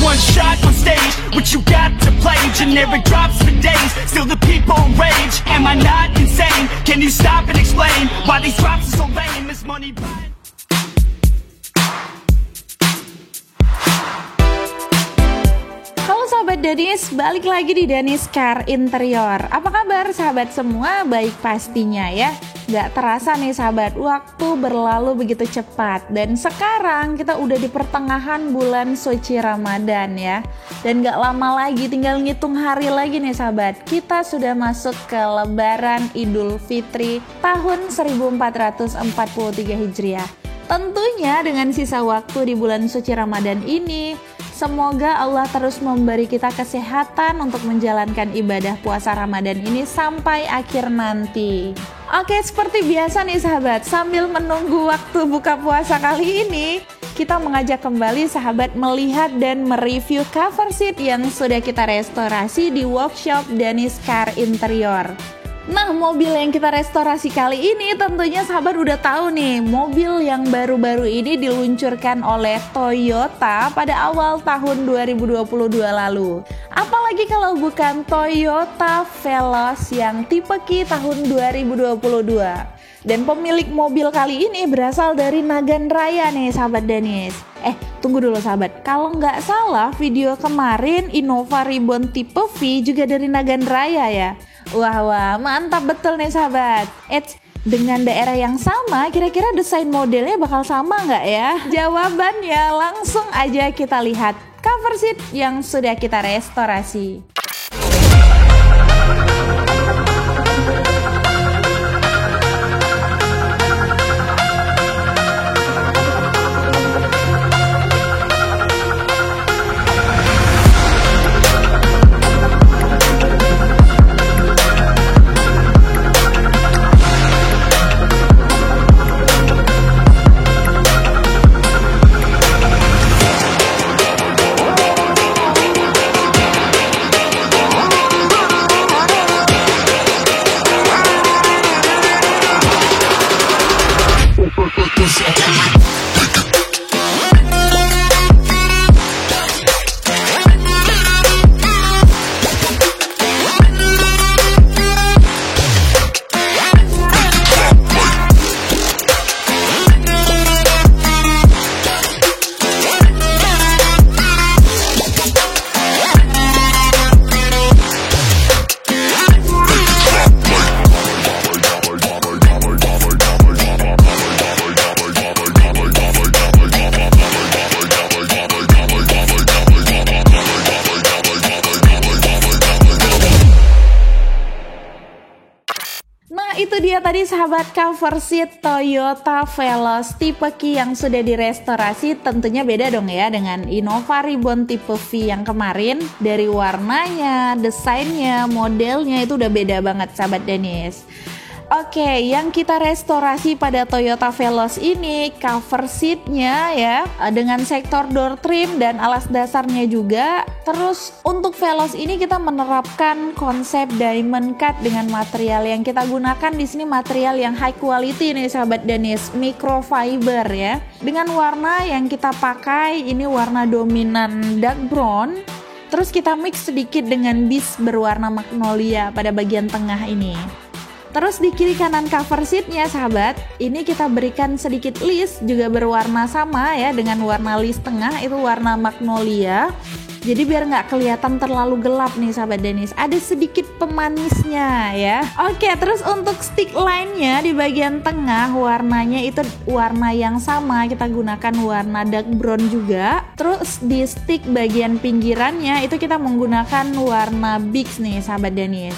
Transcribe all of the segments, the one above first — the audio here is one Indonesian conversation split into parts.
one shot on stage, what you got to play? Generic drops for days, still the people rage. Am I not insane? Can you stop and explain why these drops are so lame? Is money blind? Halo sahabat Danis, balik lagi di Danis Car Interior. Apa kabar sahabat semua? Baik pastinya ya. Gak terasa nih sahabat, waktu berlalu begitu cepat. Dan sekarang kita udah di pertengahan bulan suci Ramadan ya. Dan gak lama lagi, tinggal ngitung hari lagi nih sahabat, kita sudah masuk ke Lebaran Idul Fitri tahun 1443 Hijriah. Tentunya dengan sisa waktu di bulan suci Ramadan ini, semoga Allah terus memberi kita kesehatan untuk menjalankan ibadah puasa Ramadan ini sampai akhir nanti. Oke, seperti biasa nih sahabat, sambil menunggu waktu buka puasa kali ini, kita mengajak kembali sahabat melihat dan mereview cover seat yang sudah kita restorasi di workshop Danis Car Interior. Nah, mobil yang kita restorasi kali ini tentunya sahabat udah tahu nih, mobil yang baru-baru ini diluncurkan oleh Toyota pada awal tahun 2022 lalu. Apalagi kalau bukan Toyota Veloz yang tipe Ki tahun 2022. Dan pemilik mobil kali ini berasal dari Nagan Raya nih sahabat Danis. Tunggu dulu sahabat, kalau nggak salah video kemarin Innova Reborn tipe V juga dari Nagan Raya ya. Wah, mantap betul nih sahabat. Dengan daerah yang sama, kira-kira desain modelnya bakal sama nggak ya? Jawabannya langsung aja kita lihat cover seat yang sudah kita restorasi. Itu dia tadi sahabat cover seat Toyota Veloz tipe Ki yang sudah direstorasi. Tentunya beda dong ya dengan Innova Reborn tipe V yang kemarin. Dari warnanya, desainnya, modelnya itu udah beda banget sahabat Danis. Oke, yang kita restorasi pada Toyota Veloz ini cover seatnya ya, dengan sektor door trim dan alas dasarnya juga. Terus untuk Veloz ini kita menerapkan konsep diamond cut dengan material yang kita gunakan di sini material yang high quality nih sahabat Danis, microfiber ya. Dengan warna yang kita pakai ini warna dominan dark brown. Terus kita mix sedikit dengan bish berwarna magnolia pada bagian tengah ini. Terus di kiri kanan cover seatnya sahabat, ini kita berikan sedikit list juga berwarna sama ya, dengan warna list tengah itu warna magnolia. Jadi biar nggak kelihatan terlalu gelap nih sahabat Danis, ada sedikit pemanisnya ya. Oke, terus untuk stick line-nya di bagian tengah warnanya itu warna yang sama, kita gunakan warna dark brown juga. Terus di stick bagian pinggirannya itu kita menggunakan warna beige nih sahabat Danis.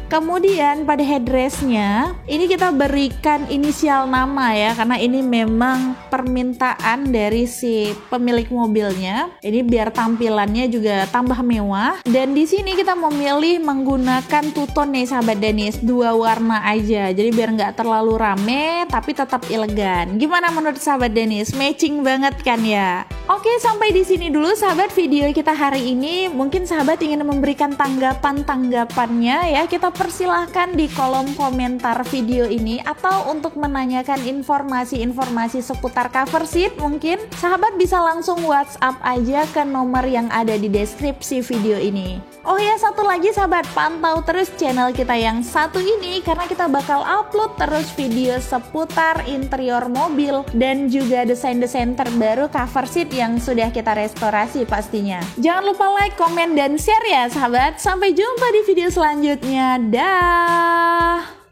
Kemudian pada headrestnya ini kita berikan inisial nama ya, karena ini memang permintaan dari si pemilik mobilnya. Ini biar tampilannya juga tambah mewah. Dan di sini kita memilih menggunakan two-tone nih sahabat Danis, 2 warna aja. Jadi biar nggak terlalu rame tapi tetap elegan. Gimana menurut sahabat Danis? Matching banget kan ya? Oke, sampai di sini dulu sahabat video kita hari ini. Mungkin sahabat ingin memberikan tanggapannya ya. Kita persilahkan di kolom komentar video ini, atau untuk menanyakan informasi-informasi seputar cover sheet mungkin sahabat bisa langsung WhatsApp aja ke nomor yang ada di deskripsi video ini. Oh ya, satu lagi sahabat, pantau terus channel kita yang satu ini karena kita bakal upload terus video seputar interior mobil dan juga desain-desain terbaru cover sheet yang sudah kita restorasi pastinya. Jangan lupa like, komen, dan share ya sahabat. Sampai jumpa di video selanjutnya. Dah.